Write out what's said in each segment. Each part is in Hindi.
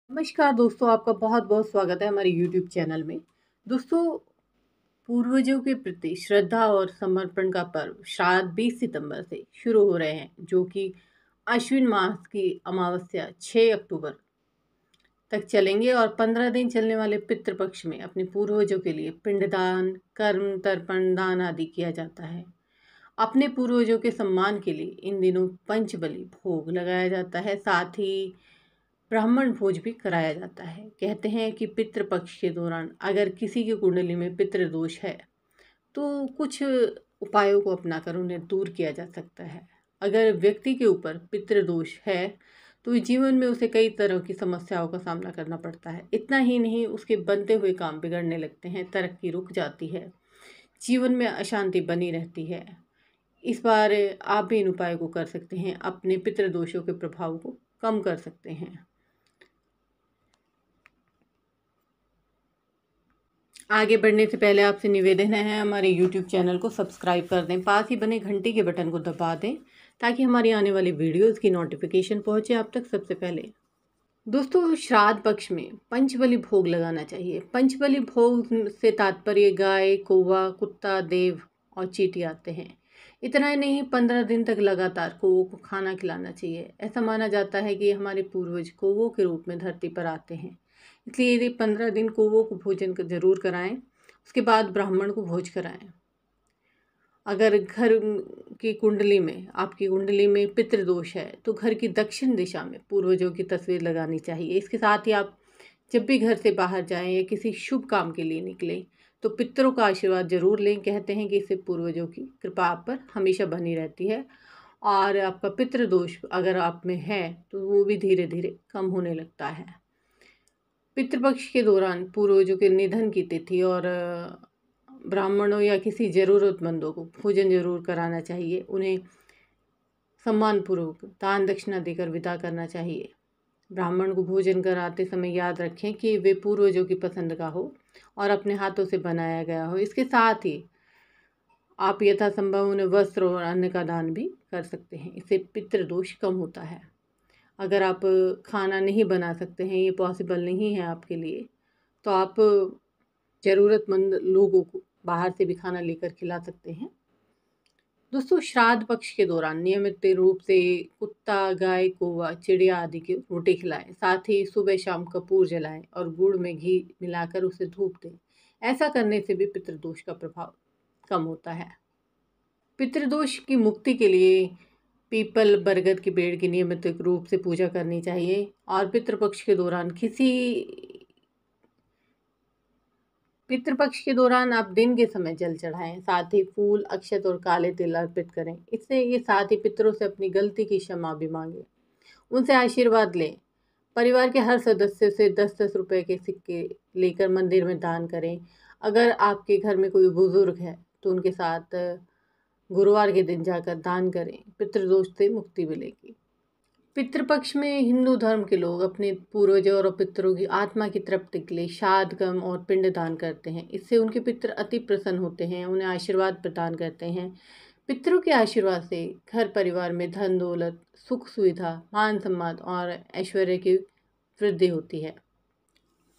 नमस्कार दोस्तों, आपका बहुत बहुत स्वागत है हमारे यूट्यूब चैनल में। दोस्तों, पूर्वजों के प्रति श्रद्धा और समर्पण का पर्व श्राद्ध 20 सितंबर से शुरू हो रहे हैं, जो कि आश्विन मास की अमावस्या 6 अक्टूबर तक चलेंगे और 15 दिन चलने वाले पितृपक्ष में अपने पूर्वजों के लिए पिंडदान, कर्म, तर्पण, दान आदि किया जाता है। अपने पूर्वजों के सम्मान के लिए इन दिनों पंचबली भोग लगाया जाता है। साथ ही ब्राह्मण भोज भी कराया जाता है। कहते हैं कि पितृपक्ष के दौरान अगर किसी की कुंडली में पितृदोष है तो कुछ उपायों को अपनाकर उन्हें दूर किया जा सकता है। अगर व्यक्ति के ऊपर पितृदोष है तो जीवन में उसे कई तरह की समस्याओं का सामना करना पड़ता है। इतना ही नहीं, उसके बनते हुए काम बिगड़ने लगते हैं, तरक्की रुक जाती है, जीवन में अशांति बनी रहती है। इस बार आप भी इन उपायों को कर सकते हैं, अपने पितृदोषों के प्रभाव को कम कर सकते हैं। आगे बढ़ने से पहले आपसे निवेदन है, हमारे YouTube चैनल को सब्सक्राइब कर दें, पास ही बने घंटी के बटन को दबा दें ताकि हमारी आने वाली वीडियोस की नोटिफिकेशन पहुंचे आप तक सबसे पहले। दोस्तों, श्राद्ध पक्ष में पंचबली भोग लगाना चाहिए। पंचबली भोग से तात्पर्य गाय, कौवा, कुत्ता, देव और चींटी आते हैं। इतना ही नहीं, 15 दिन तक लगातार कौवों को खाना खिलाना चाहिए। ऐसा माना जाता है कि हमारे पूर्वज कौवों के रूप में धरती पर आते हैं, इसलिए यदि 15 दिन कौवों को भोजन जरूर कराएं, उसके बाद ब्राह्मण को भोज कराएं। अगर घर की कुंडली में, आपकी कुंडली में पितृदोष है तो घर की दक्षिण दिशा में पूर्वजों की तस्वीर लगानी चाहिए। इसके साथ ही आप जब भी घर से बाहर जाएं या किसी शुभ काम के लिए निकलें तो पितरों का आशीर्वाद जरूर लें। कहते हैं कि इससे पूर्वजों की कृपा आप पर हमेशा बनी रहती है और आपका पितृदोष अगर आप में है तो वो भी धीरे धीरे कम होने लगता है। पितृपक्ष के दौरान पूर्वजों के निधन की तिथि और ब्राह्मणों या किसी ज़रूरतमंदों को भोजन जरूर कराना चाहिए। उन्हें सम्मानपूर्वक दान दक्षिणा देकर विदा करना चाहिए। ब्राह्मण को भोजन कराते समय याद रखें कि वे पूर्वजों की पसंद का हो और अपने हाथों से बनाया गया हो। इसके साथ ही आप यथासंभव उन्हें वस्त्र और अन्न का दान भी कर सकते हैं। इससे पितृदोष कम होता है। अगर आप खाना नहीं बना सकते हैं, ये पॉसिबल नहीं है आपके लिए, तो आप ज़रूरतमंद लोगों को बाहर से भी खाना लेकर खिला सकते हैं। दोस्तों, श्राद्ध पक्ष के दौरान नियमित रूप से कुत्ता, गाय, कौवा, चिड़िया आदि की रोटी खिलाएं। साथ ही सुबह शाम कपूर जलाएं और गुड़ में घी मिलाकर उसे धूप दें। ऐसा करने से भी पितृदोष का प्रभाव कम होता है। पितृदोष की मुक्ति के लिए पीपल, बरगद के पेड़ की नियमित रूप से पूजा करनी चाहिए और पितृपक्ष के दौरान आप दिन के समय जल चढ़ाएं। साथ ही फूल, अक्षत और काले तिल अर्पित करें। इससे ये साथ ही पितरों से अपनी गलती की क्षमा भी मांगे, उनसे आशीर्वाद लें। परिवार के हर सदस्य से 10-10 रुपए के सिक्के लेकर मंदिर में दान करें। अगर आपके घर में कोई बुजुर्ग है तो उनके साथ गुरुवार के दिन जाकर दान करें, पितृदोष से मुक्ति मिलेगी। पितृपक्ष में हिंदू धर्म के लोग अपने पूर्वजों और पितरों की आत्मा की तृप्ति के लिए श्राद्ध, कर्म और पिंड दान करते हैं। इससे उनके पितर अति प्रसन्न होते हैं, उन्हें आशीर्वाद प्रदान करते हैं। पितरों के आशीर्वाद से घर परिवार में धन दौलत, सुख सुविधा, मान सम्मान और ऐश्वर्य की वृद्धि होती है।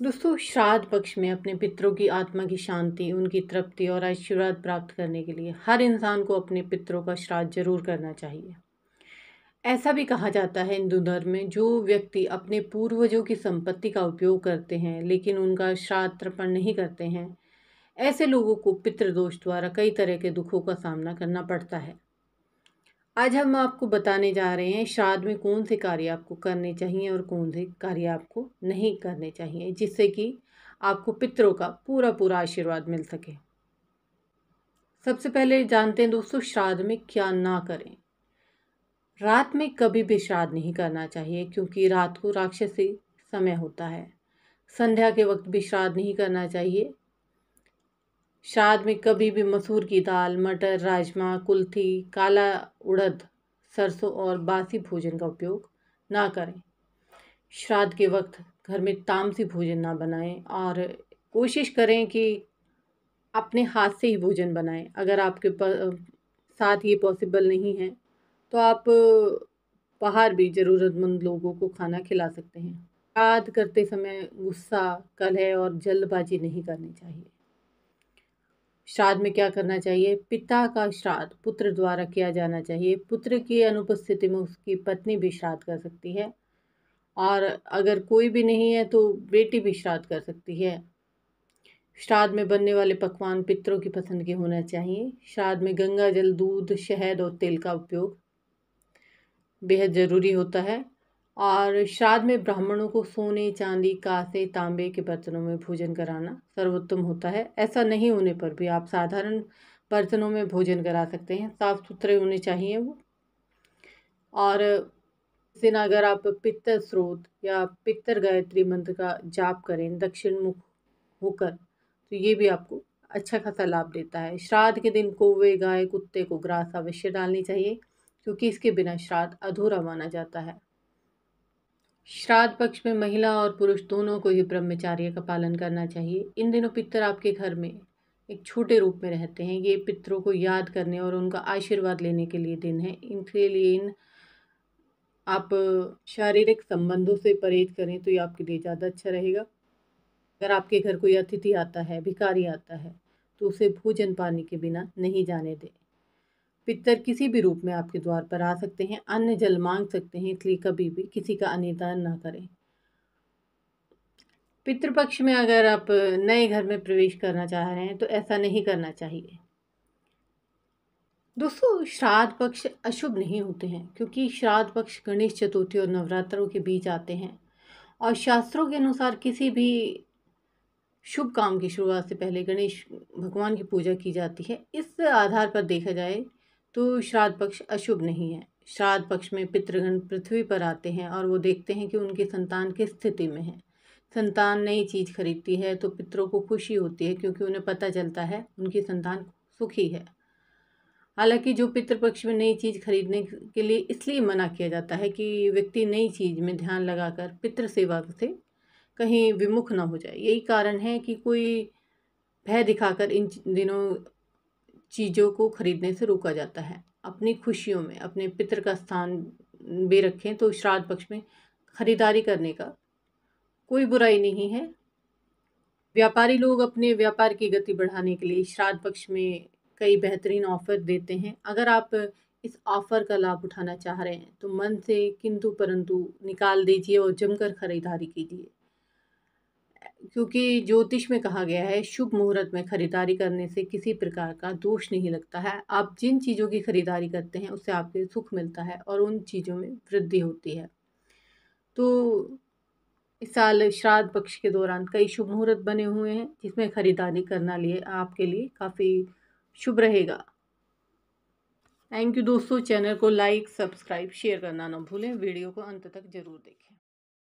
दोस्तों, श्राद्ध पक्ष में अपने पितरों की आत्मा की शांति, उनकी तृप्ति और आशीर्वाद प्राप्त करने के लिए हर इंसान को अपने पितरों का श्राद्ध जरूर करना चाहिए। ऐसा भी कहा जाता है हिंदू धर्म में, जो व्यक्ति अपने पूर्वजों की संपत्ति का उपयोग करते हैं लेकिन उनका श्राद्ध तर्पण नहीं करते हैं, ऐसे लोगों को पितृदोष द्वारा कई तरह के दुखों का सामना करना पड़ता है। आज हम आपको बताने जा रहे हैं श्राद्ध में कौन से कार्य आपको करने चाहिए और कौन से कार्य आपको नहीं करने चाहिए, जिससे कि आपको पितरों का पूरा पूरा आशीर्वाद मिल सके। सबसे पहले जानते हैं दोस्तों, श्राद्ध में क्या ना करें। रात में कभी भी श्राद्ध नहीं करना चाहिए क्योंकि रात को राक्षसी समय होता है। संध्या के वक्त भी श्राद्ध नहीं करना चाहिए। श्राद्ध में कभी भी मसूर की दाल, मटर, राजमा, कुल्थी, काला उड़द, सरसों और बासी भोजन का उपयोग ना करें। श्राद्ध के वक्त घर में तामसी भोजन ना बनाएं और कोशिश करें कि अपने हाथ से ही भोजन बनाएं। अगर आपके साथ ये पॉसिबल नहीं है तो आप बाहर भी ज़रूरतमंद लोगों को खाना खिला सकते हैं। श्राद्ध करते समय गुस्सा, कलह और जल्दबाजी नहीं करनी चाहिए। श्राद्ध में क्या करना चाहिए? पिता का श्राद्ध पुत्र द्वारा किया जाना चाहिए। पुत्र की अनुपस्थिति में उसकी पत्नी भी श्राद्ध कर सकती है, और अगर कोई भी नहीं है तो बेटी भी श्राद्ध कर सकती है। श्राद्ध में बनने वाले पकवान पितरों की पसंद के होना चाहिए। श्राद्ध में गंगा जल, दूध, शहद और तेल का उपयोग बेहद ज़रूरी होता है। और श्राद्ध में ब्राह्मणों को सोने, चांदी, कांसे, तांबे के बर्तनों में भोजन कराना सर्वोत्तम होता है। ऐसा नहीं होने पर भी आप साधारण बर्तनों में भोजन करा सकते हैं, साफ सुथरे होने चाहिए वो। और इस दिन अगर आप पित्तर स्रोत या पित्तर गायत्री मंत्र का जाप करें दक्षिण मुख होकर, तो ये भी आपको अच्छा खासा लाभ देता है। श्राद्ध के दिन कौवे, गाय, कुत्ते को ग्रास अवश्य डालनी चाहिए, क्योंकि इसके बिना श्राद्ध अधूरा माना जाता है। श्राद्ध पक्ष में महिला और पुरुष दोनों को ही ब्रह्मचर्य का पालन करना चाहिए। इन दिनों पितर आपके घर में एक छोटे रूप में रहते हैं। ये पितरों को याद करने और उनका आशीर्वाद लेने के लिए दिन है। इनके लिए आप शारीरिक संबंधों से परहेज करें तो ये आपके लिए ज़्यादा अच्छा रहेगा। अगर आपके घर कोई अतिथि आता है, भिखारी आता है, तो उसे भोजन पानी के बिना नहीं जाने दें। पितर किसी भी रूप में आपके द्वार पर आ सकते हैं, अन्न जल मांग सकते हैं, इसलिए कभी भी किसी का अनिदान ना करें। पितृपक्ष में अगर आप नए घर में प्रवेश करना चाह रहे हैं तो ऐसा नहीं करना चाहिए। दोस्तों, श्राद्ध पक्ष अशुभ नहीं होते हैं, क्योंकि श्राद्ध पक्ष गणेश चतुर्थी और नवरात्रों के बीच आते हैं, और शास्त्रों के अनुसार किसी भी शुभ काम की शुरुआत से पहले गणेश भगवान की पूजा की जाती है। इस आधार पर देखा जाए तो श्राद्ध पक्ष अशुभ नहीं है। श्राद्ध पक्ष में पितृगण पृथ्वी पर आते हैं और वो देखते हैं कि उनकी संतान किस स्थिति में है। संतान नई चीज़ खरीदती है तो पितरों को खुशी होती है, क्योंकि उन्हें पता चलता है उनकी संतान सुखी है। हालांकि जो पितृपक्ष में नई चीज़ खरीदने के लिए इसलिए मना किया जाता है कि व्यक्ति नई चीज़ में ध्यान लगाकर पितृ सेवा से कहीं विमुख ना हो जाए। यही कारण है कि कोई भय दिखाकर इन दिनों चीज़ों को खरीदने से रोका जाता है। अपनी खुशियों में अपने पितृ का स्थान बेरखें तो श्राद्ध पक्ष में खरीदारी करने का कोई बुराई नहीं है। व्यापारी लोग अपने व्यापार की गति बढ़ाने के लिए श्राद्ध पक्ष में कई बेहतरीन ऑफर देते हैं। अगर आप इस ऑफर का लाभ उठाना चाह रहे हैं तो मन से किंतु परंतु निकाल दीजिए और जमकर खरीदारी कीजिए, क्योंकि ज्योतिष में कहा गया है शुभ मुहूर्त में खरीदारी करने से किसी प्रकार का दोष नहीं लगता है। आप जिन चीज़ों की खरीदारी करते हैं उससे आपको सुख मिलता है और उन चीज़ों में वृद्धि होती है। तो इस साल श्राद्ध पक्ष के दौरान कई शुभ मुहूर्त बने हुए हैं, जिसमें खरीदारी करना लिए आपके लिए काफ़ी शुभ रहेगा। थैंक यू दोस्तों। चैनल को लाइक, सब्सक्राइब, शेयर करना ना भूलें। वीडियो को अंत तक ज़रूर देखें।